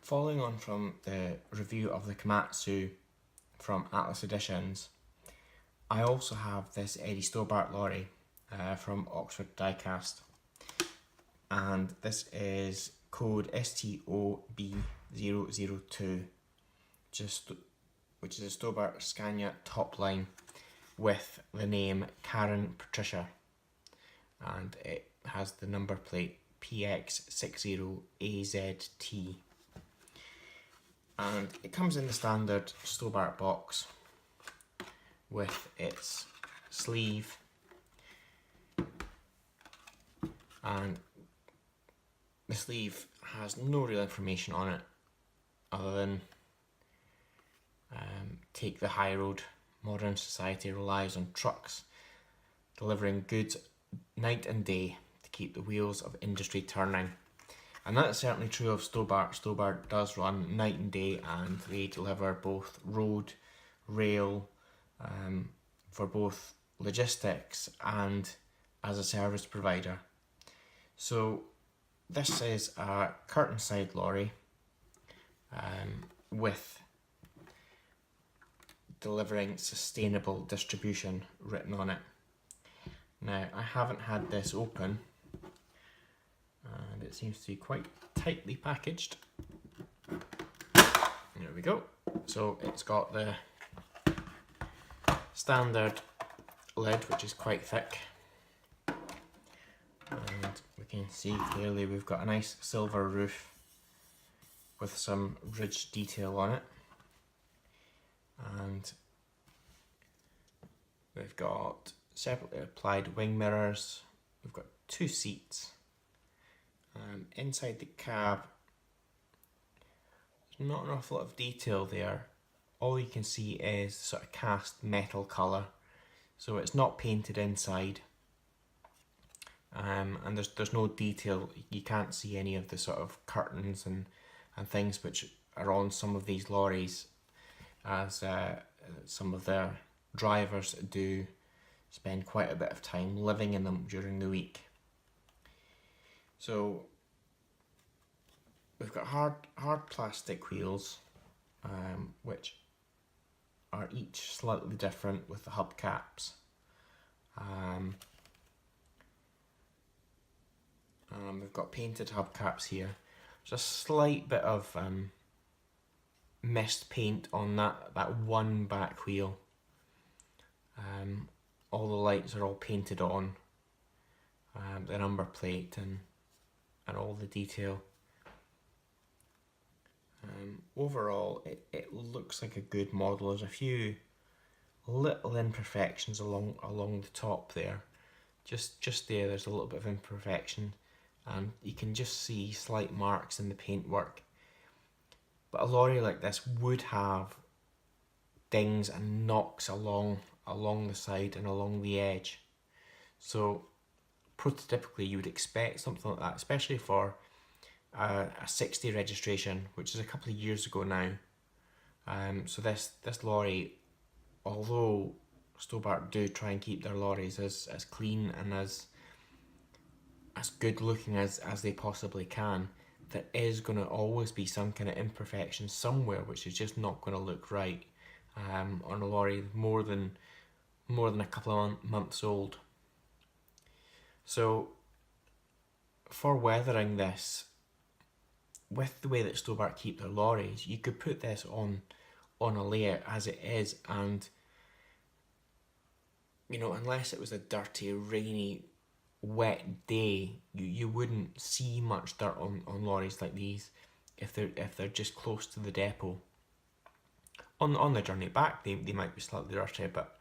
following on from the review of the Komatsu from Atlas Editions, I also have this Eddie Stobart lorry from Oxford Diecast, and this is code STOB002, which is a Stobart Scania top line with the name Karen Patricia, and it has the number plate PX60AZT, and it comes in the standard Stobart box with its sleeve, and the sleeve has no real information on it other than take the high road. Modern society relies on trucks delivering goods night and day to keep the wheels of industry turning. And that's certainly true of Stobart. Stobart does run night and day, and they deliver both road, rail, for both logistics and as a service provider. So this is a curtain side lorry with delivering sustainable distribution written on it. Now, I haven't had this open, and it seems to be quite tightly packaged. There we go. So it's got the standard lid, which is quite thick, and we can see clearly we've got a nice silver roof with some ridge detail on it, and we've got separately applied wing mirrors. We've got 2 seats. Inside the cab, there's not an awful lot of detail there. All you can see is sort of cast metal colour, so it's not painted inside, and there's no detail. You can't see any of the sort of curtains and things which are on some of these lorries, as some of their drivers do spend quite a bit of time living in them during the week. So we've got hard plastic wheels, which are each slightly different with the hubcaps. We've got painted hubcaps here. There's a slight bit of mist paint on that one back wheel. All the lights are all painted on, the number plate and all the detail. Overall, it looks like a good model. There's a few little imperfections along the top there. Just there's a little bit of imperfection, and you can just see slight marks in the paintwork. But a lorry like this would have dings and knocks along the side and along the edge. So prototypically you would expect something like that, especially for a 60 registration, which is a couple of years ago now. So this lorry, although Stobart do try and keep their lorries as clean and as good looking as they possibly can, there is going to always be some kind of imperfection somewhere which is just not going to look right on a lorry more than a couple of months old. So for weathering this, with the way that Stobart keep their lorries, you could put this on a layer as it is, and unless it was a dirty, rainy, wet day, you wouldn't see much dirt on lorries like these if they're just close to the depot. On the journey back, they might be slightly dirty, but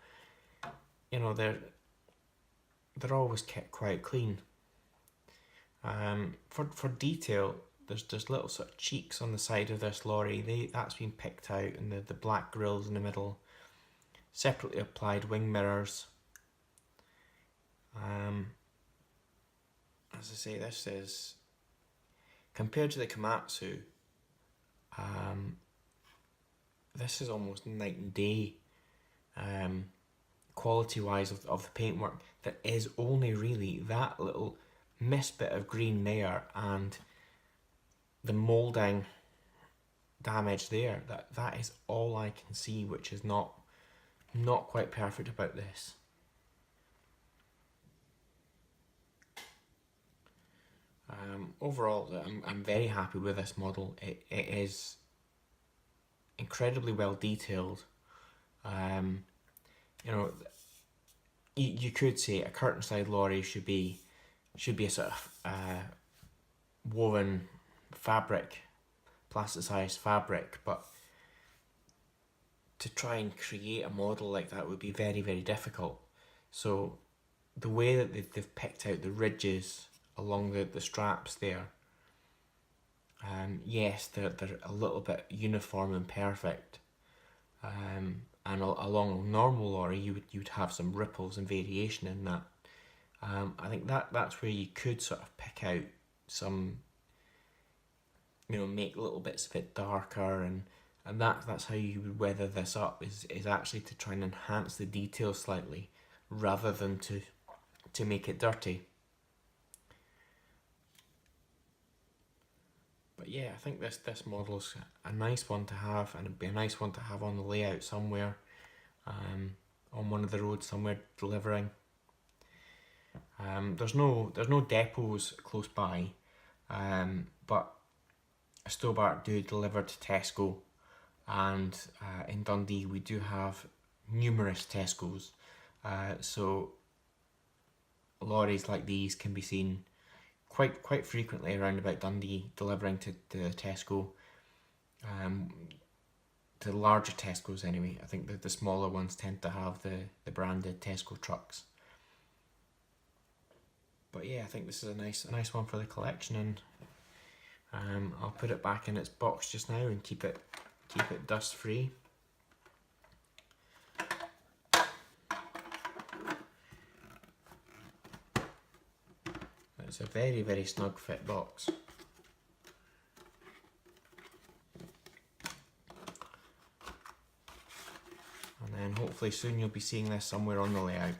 they're always kept quite clean. For detail, there's little sort of cheeks on the side of this lorry. That's been picked out, and the black grills in the middle. Separately applied wing mirrors. As I say, this is, compared to the Komatsu, this is almost night and day quality wise of the paintwork. There is only really that little missed bit of green there, and the moulding damage there. That is all I can see, which is not quite perfect about this. Overall, I'm very happy with this model. It is incredibly well detailed. You know, you could say a curtain side lorry should be a sort of woven fabric, plasticized fabric, but to try and create a model like that would be very, very difficult. So the way that they've picked out the ridges along the straps there, yes, they're a little bit uniform and perfect. And along a normal lorry, you would have some ripples and variation in that. I think that's where you could sort of pick out some, make little bits of it darker, and that's how you would weather this up, is actually to try and enhance the detail slightly rather than to make it dirty. But yeah, I think this model's a nice one to have, and it'd be a nice one to have on the layout somewhere, on one of the roads somewhere delivering. There's no depots close by, but Stobart do deliver to Tesco, and in Dundee we do have numerous Tesco's, so lorries like these can be seen quite frequently around about Dundee, delivering to Tesco, to larger Tesco's anyway. I think that the smaller ones tend to have the branded Tesco trucks. But yeah, I think this is a nice one for the collection, and I'll put it back in its box just now and keep it dust free. It's a very, very snug fit box. And then hopefully soon you'll be seeing this somewhere on the layout.